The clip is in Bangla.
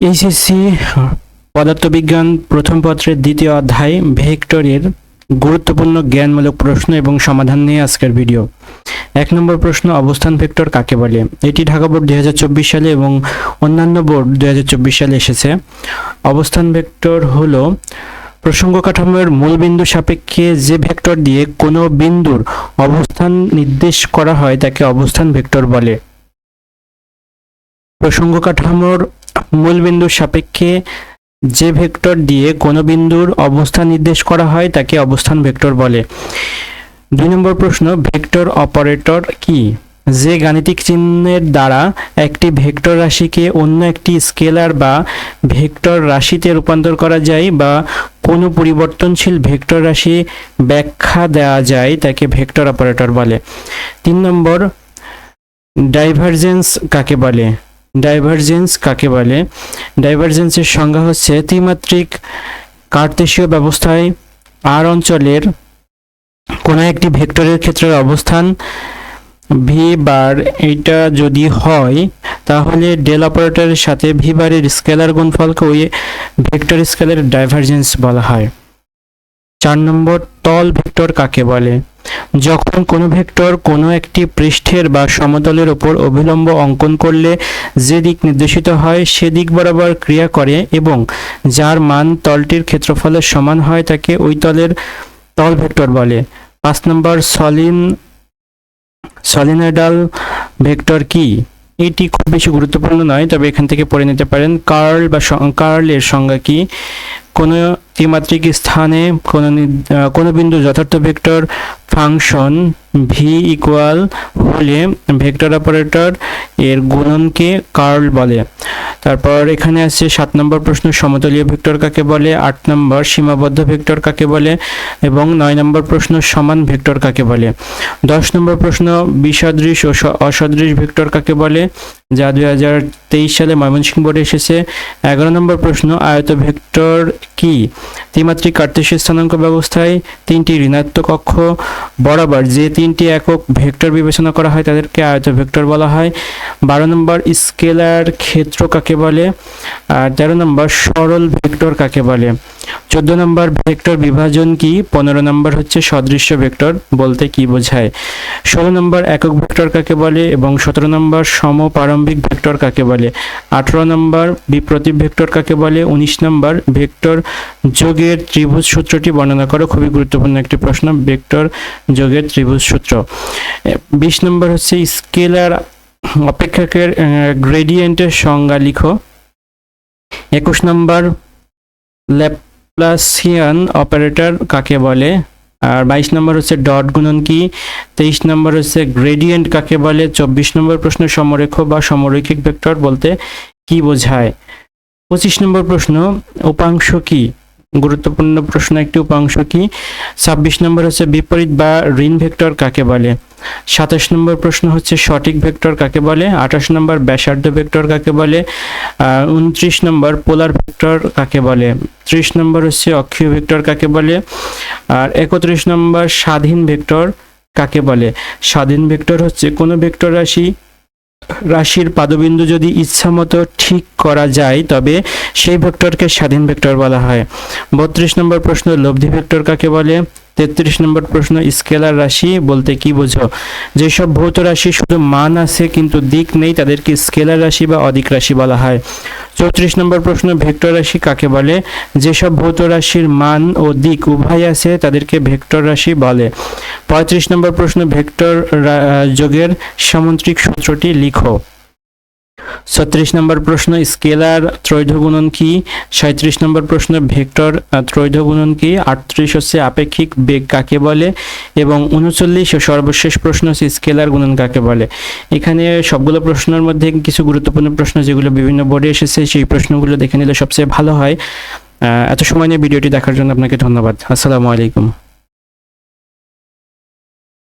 এইচএসসি পদার্থবিজ্ঞান প্রথম পত্রের দ্বিতীয় অধ্যায় ভেক্টরের গুরুত্বপূর্ণ জ্ঞানমূলক প্রশ্ন এবং সমাধান নিয়ে আজকের ভিডিও। 1 নম্বর প্রশ্ন, অবস্থান ভেক্টর কাকে বলে? এটি ঢাকা বোর্ড 2024 সালে এবং অন্যান্য বোর্ড 2024 সালে এসেছে। অবস্থান ভেক্টর হলো প্রসঙ্গ কাঠামোর মূলবিন্দু সাপেক্ষে যে ভেক্টর দিয়ে কোনো বিন্দুর অবস্থান নির্দেশ করা হয় তাকে অবস্থান ভেক্টর বলে। প্রসঙ্গ কাঠামোর মূলবিন্দুর সাপেক্ষে যে ভেক্টর দিয়ে কোনো বিন্দুর অবস্থান নির্দেশ করা হয় তাকে অবস্থান ভেক্টর বলে। 2 নম্বর প্রশ্ন, ভেক্টর অপারেটর কি? যে গাণিতিক চিহ্নের দ্বারা একটি ভেক্টর রাশিকে অন্য একটি স্কেলার বা ভেক্টর রাশিতে রূপান্তর করা যায় বা কোনো পরিবর্তনশীল ভেক্টর রাশি ব্যাখ্যা দেওয়া যায় তাকে ভেক্টর অপারেটর বলে। 3 নম্বর, ডাইভারজেন্স কাকে বলে? ডাইভারজেন্সের সংজ্ঞা হচ্ছে ত্রিমাত্রিক কার্তেশীয় ব্যবস্থায় আর অঞ্চলের কোনো একটি ভেক্টরের ক্ষেত্রের অবস্থান ভি বার এটা যদি হয় তাহলে ডেল অপারেটরের সাথে ভি বারের স্কেলার গুণফলকে ওই ভেক্টর স্কেলারের ডাইভারজেন্স বলা হয়। 4 নম্বর, তল ভেক্টর কাকে বলে? যখন কোনো ভেক্টর কোনো একটি পৃষ্ঠের বা সমতলের উপর অভিলম্ব অঙ্কন করলে যে দিক নির্দেশিত হয় সে দিক বরাবর ক্রিয়া করে এবং যার মান তলটির ক্ষেত্রফলের সমান হয় তাকে ওই তলের তল ভেক্টর বলে। 5 নম্বর, সলিনয়েডাল ভেক্টর কি? এটি খুব বেশি গুরুত্বপূর্ণ নয়, তবে এখান থেকে পড়ে নিতে পারেন। কার্লের সংজ্ঞা কি? কোনো ত্রিমাত্রিক স্থানে কোনো বিন্দু যথার্থ ভেক্টর ফাংশন ভি ইকুয়াল হলে ভেক্টর অপারেটর এর গুণনকে কার্ল বলে। তারপর এখানে আছে 7 নম্বর প্রশ্ন, সমতলীয় ভেক্টর কাকে বলে? 8 নম্বর, সীমাবদ্ধ ভেক্টর কাকে বলে? এবং 9 নম্বর প্রশ্ন, সমান ভেক্টর কাকে বলে? 10 নম্বর প্রশ্ন, বিসদৃশ ও অসদৃশ ভেক্টর কাকে বলে? যা 2023 সালে ময়মনসিংহ বোর্ডে এসেছে। 11 নম্বর প্রশ্ন, আয়ত ভেক্টর কি? ত্রিমাত্রিক কার্তেশীয় স্থানাঙ্ক ব্যবস্থায় 3টি ঋণাত্মক অক্ষ বরাবর যে 3টি একক ভেক্টর বিবেচনা করা হয় তাদেরকে আয়ত ভেক্টর বলা হয়। 12 নম্বর, স্কেলার ক্ষেত্র কাকে বলে? আর 13 নম্বর, সরল ভেক্টর কাকে বলে? 14 নম্বর, ভেক্টর বিভাজন কি? 15 নম্বর হচ্ছে সদৃশ্য ভেক্টর বলতে কি বোঝায়? 16 নম্বর, একক ভেক্টর কাকে বলে? এবং 17 নম্বর, সমপ্রারম্ভিক ভেক্টর কাকে বলে? 18 নম্বর, বিপ্রতীপ ভেক্টর কাকে বলে? 19 নম্বর, ভেক্টর যোগের ত্রিভুজ সূত্রটি বর্ণনা করো। খুবই গুরুত্বপূর্ণ একটি প্রশ্ন, ভেক্টর যোগের ত্রিভুজ সূত্র। 20 নম্বর হচ্ছে স্কেলার অপেক্ষকের গ্রেডিয়েন্টের সংজ্ঞা লিখো। 21 নম্বর, ল্যাপ্লাসিয়ান অপারেটর কাকে বলে? আর 22 নম্বর হচ্ছে ডট গুণন কি? 23 নম্বর হচ্ছে গ্রেডিয়েন্ট কাকে বলে? 24 নম্বর প্রশ্ন, সমরেখ বা সমরৈখিক ভেক্টর বলতে কি বোঝায়? 25 নম্বর প্রশ্ন, উপাংশ কি? গুরুত্বপূর্ণ প্রশ্ন একটি, উপাংশ কি? 26 নম্বর হচ্ছে বিপরীত বা ঋণ ভেক্টর কাকে বলে? 27 নম্বর প্রশ্ন হচ্ছে সঠিক ভেক্টর কাকে বলে? 28 নম্বর, ব্যাসার্ধ ভেক্টর কাকে বলে? 29 নম্বর, পোলার ভেক্টর কাকে বলে? 30 নম্বর হচ্ছে অক্ষীয় ভেক্টর কাকে বলে? আর 31 নম্বর, স্বাধীন ভেক্টর কাকে বলে? স্বাধীন ভেক্টর হচ্ছে কোনো ভেক্টর রাশির পাদবিন্দু যদি ইচ্ছামতো ঠিক করা যায় তবে সেই ভেক্টরকে স্বাধীন ভেক্টর বলা হয়। 32 নম্বর প্রশ্ন, লব্ধি ভেক্টর কাকে বলে? 33 নম্বর প্রশ্ন, স্কেলার রাশি বলতে কি বোঝো? যেসব ভৌত রাশি শুধু মান আছে কিন্তু দিক নেই তাদেরকে স্কেলার রাশি বা অদিক রাশি বলা হয়। 34 নম্বর প্রশ্ন, ভেক্টর রাশি কাকে বলে? যেসব ভৌত রাশির মান ও দিক উভয় আছে তাদেরকে ভেক্টর রাশি বলে। 35 নম্বর প্রশ্ন, ভেক্টর যোগের সামন্ত্রিক সূত্রটি লিখো। 36 নম্বর প্রশ্ন, স্কেলার ত্রৈধ গুণন কি? 37 নম্বর প্রশ্ন, ভেক্টর ত্রৈধ গুণন কি? 38 হচ্ছে আপেক্ষিক বেগ কাকে বলে? এবং 39 ও সর্বশেষ প্রশ্ন হচ্ছে স্কেলার গুণন কাকে বলে? এখানে সবগুলো প্রশ্নের মধ্যে কিছু গুরুত্বপূর্ণ প্রশ্ন যেগুলো বিভিন্ন বোর্ডে এসেছে সেই প্রশ্নগুলো দেখে নিলে সবচেয়ে ভালো হয়। এত সময় নিয়ে ভিডিওটি দেখার জন্য আপনাকে ধন্যবাদ। আসসালামু আলাইকুম।